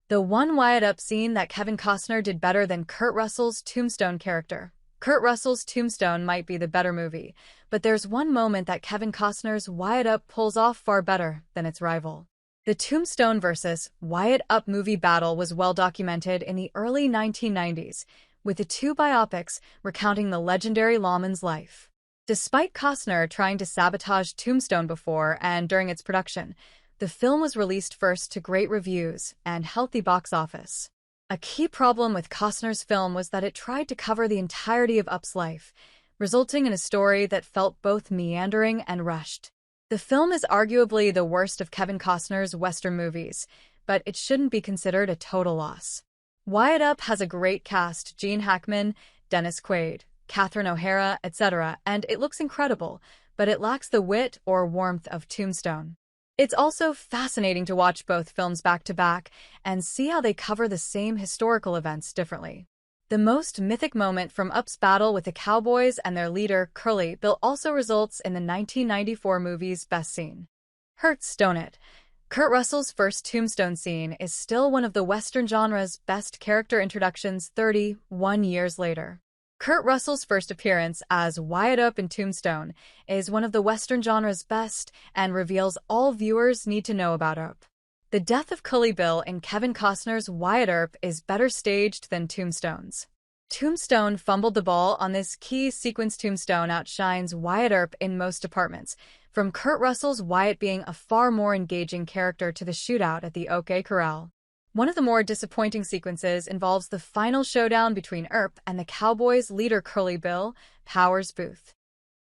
The one Wyatt Earp scene that Kevin Costner did better than Kurt Russell's Tombstone character. Kurt Russell's Tombstone might be the better movie, but there's one moment that Kevin Costner's Wyatt Earp pulls off far better than its rival. The Tombstone vs. Wyatt Earp movie battle was well documented in the early 1990s, with the two biopics recounting the legendary lawman's life. Despite Costner trying to sabotage Tombstone before and during its production, the film was released first to great reviews and healthy box office. A key problem with Costner's film was that it tried to cover the entirety of Earp's life, resulting in a story that felt both meandering and rushed. The film is arguably the worst of Kevin Costner's Western movies, but it shouldn't be considered a total loss. Wyatt Earp has a great cast: Gene Hackman, Dennis Quaid, Catherine O'Hara, etc., and it looks incredible, but it lacks the wit or warmth of Tombstone. It's also fascinating to watch both films back-to-back and see how they cover the same historical events differently. The most mythic moment from Earp's battle with the Cowboys and their leader, Curly Bill, also results in the 1994 movie's best scene. Hurts, don't it? Kurt Russell's first Tombstone scene is still one of the Western genre's best character introductions 31 years later. Kurt Russell's first appearance as Wyatt Earp in Tombstone is one of the Western genre's best and reveals all viewers need to know about Earp. The death of Curly Bill in Kevin Costner's Wyatt Earp is better staged than Tombstone's. Tombstone fumbled the ball on this key sequence. Tombstone outshines Wyatt Earp in most departments, from Kurt Russell's Wyatt being a far more engaging character to the shootout at the OK Corral. One of the more disappointing sequences involves the final showdown between Earp and the Cowboys' leader Curly Bill, Powers Booth.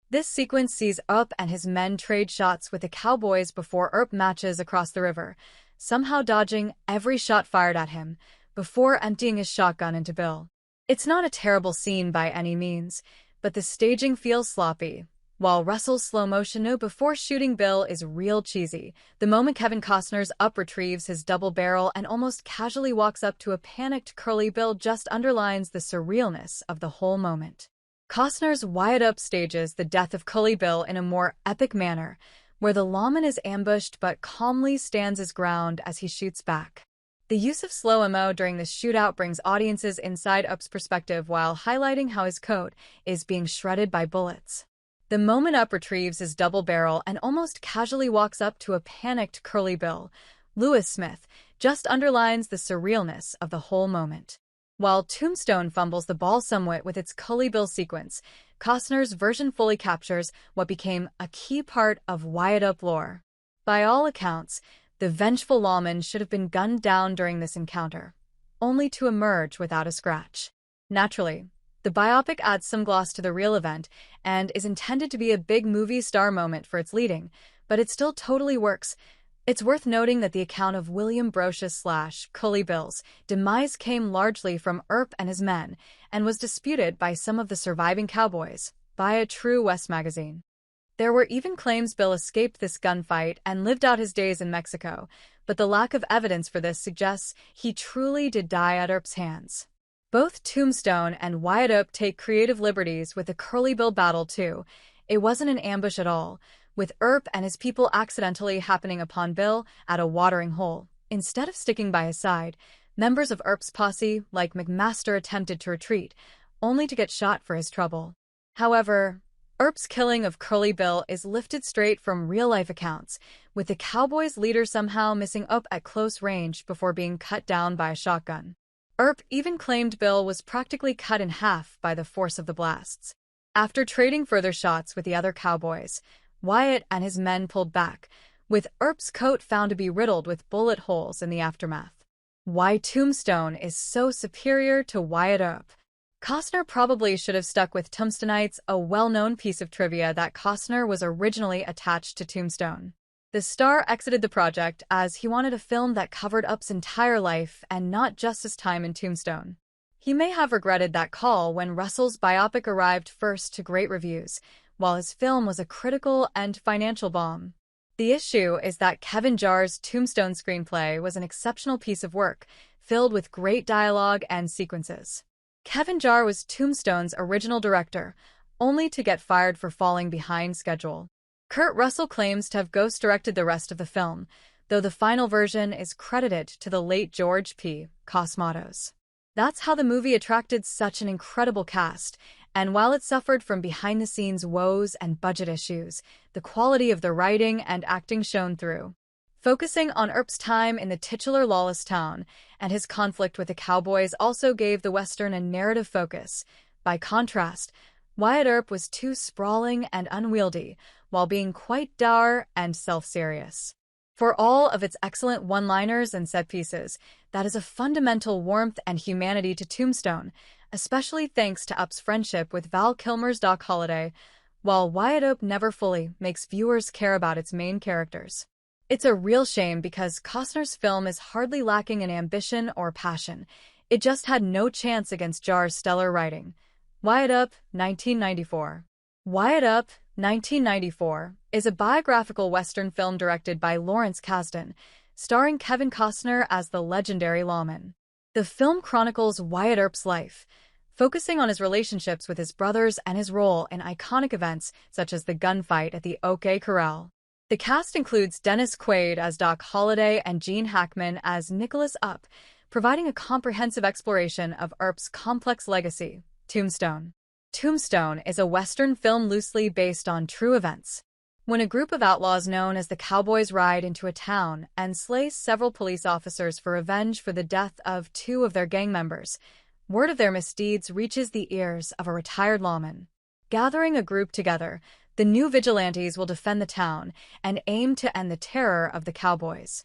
This sequence sees Earp and his men trade shots with the Cowboys before Earp marches across the river, somehow dodging every shot fired at him, before emptying his shotgun into Bill. It's not a terrible scene by any means, but the staging feels sloppy, while Russell's slow-motion before shooting Bill is real cheesy. The moment Kevin Costner's Earp retrieves his double barrel and almost casually walks up to a panicked Curly Bill just underlines the surrealness of the whole moment. Costner's Wyatt Earp stages the death of Curly Bill in a more epic manner, where the lawman is ambushed but calmly stands his ground as he shoots back. The use of slow-mo during this shootout brings audiences inside Earp's perspective while highlighting how his coat is being shredded by bullets. The moment Earp retrieves his double barrel and almost casually walks up to a panicked Curly Bill, Lewis Smith, just underlines the surrealness of the whole moment. While Tombstone fumbles the ball somewhat with its Curly Bill sequence, Costner's version fully captures what became a key part of Wyatt Earp lore. By all accounts, the vengeful lawman should have been gunned down during this encounter, only to emerge without a scratch. Naturally, the biopic adds some gloss to the real event and is intended to be a big movie star moment for its leading, but it still totally works. It's worth noting that the account of William Brocious / Curly Bill's demise came largely from Earp and his men and was disputed by some of the surviving cowboys, via True West magazine. There were even claims Bill escaped this gunfight and lived out his days in Mexico, but the lack of evidence for this suggests he truly did die at Earp's hands. Both Tombstone and Wyatt Earp take creative liberties with the Curly Bill battle too. It wasn't an ambush at all, with Earp and his people accidentally happening upon Bill at a watering hole. Instead of sticking by his side, members of Earp's posse, like McMaster, attempted to retreat, only to get shot for his trouble. However, Earp's killing of Curly Bill is lifted straight from real-life accounts, with the Cowboys' leader somehow missing Earp at close range before being cut down by a shotgun. Earp even claimed Bill was practically cut in half by the force of the blasts. After trading further shots with the other Cowboys, Wyatt and his men pulled back, with Earp's coat found to be riddled with bullet holes in the aftermath. Why Tombstone is so superior to Wyatt Earp. Costner probably should have stuck with Tombstonites, a well-known piece of trivia that Costner was originally attached to Tombstone. The star exited the project as he wanted a film that covered Earp's entire life and not just his time in Tombstone. He may have regretted that call when Russell's biopic arrived first to great reviews, while his film was a critical and financial bomb. The issue is that Kevin Jarre's Tombstone screenplay was an exceptional piece of work, filled with great dialogue and sequences. Kevin Jarre was Tombstone's original director, only to get fired for falling behind schedule. Kurt Russell claims to have ghost-directed the rest of the film, though the final version is credited to the late George P. Cosmatos. That's how the movie attracted such an incredible cast, and while it suffered from behind-the-scenes woes and budget issues, the quality of the writing and acting shone through. Focusing on Earp's time in the titular lawless town and his conflict with the cowboys also gave the Western a narrative focus. By contrast, Wyatt Earp was too sprawling and unwieldy, while being quite dour and self-serious. For all of its excellent one-liners and set pieces, that is a fundamental warmth and humanity to Tombstone, especially thanks to Earp's friendship with Val Kilmer's Doc Holliday, while Wyatt Earp never fully makes viewers care about its main characters. It's a real shame because Costner's film is hardly lacking in ambition or passion. It just had no chance against Jar's stellar writing. Wyatt Earp, 1994. Wyatt Earp, 1994, is a biographical Western film directed by Lawrence Kasdan, starring Kevin Costner as the legendary lawman. The film chronicles Wyatt Earp's life, focusing on his relationships with his brothers and his role in iconic events such as the gunfight at the OK Corral. The cast includes Dennis Quaid as Doc Holliday and Gene Hackman as Nicholas Earp, providing a comprehensive exploration of Earp's complex legacy. Tombstone. Tombstone is a Western film loosely based on true events. When a group of outlaws known as the Cowboys ride into a town and slay several police officers for revenge for the death of 2 of their gang members, word of their misdeeds reaches the ears of a retired lawman. Gathering a group together, the new vigilantes will defend the town and aim to end the terror of the cowboys.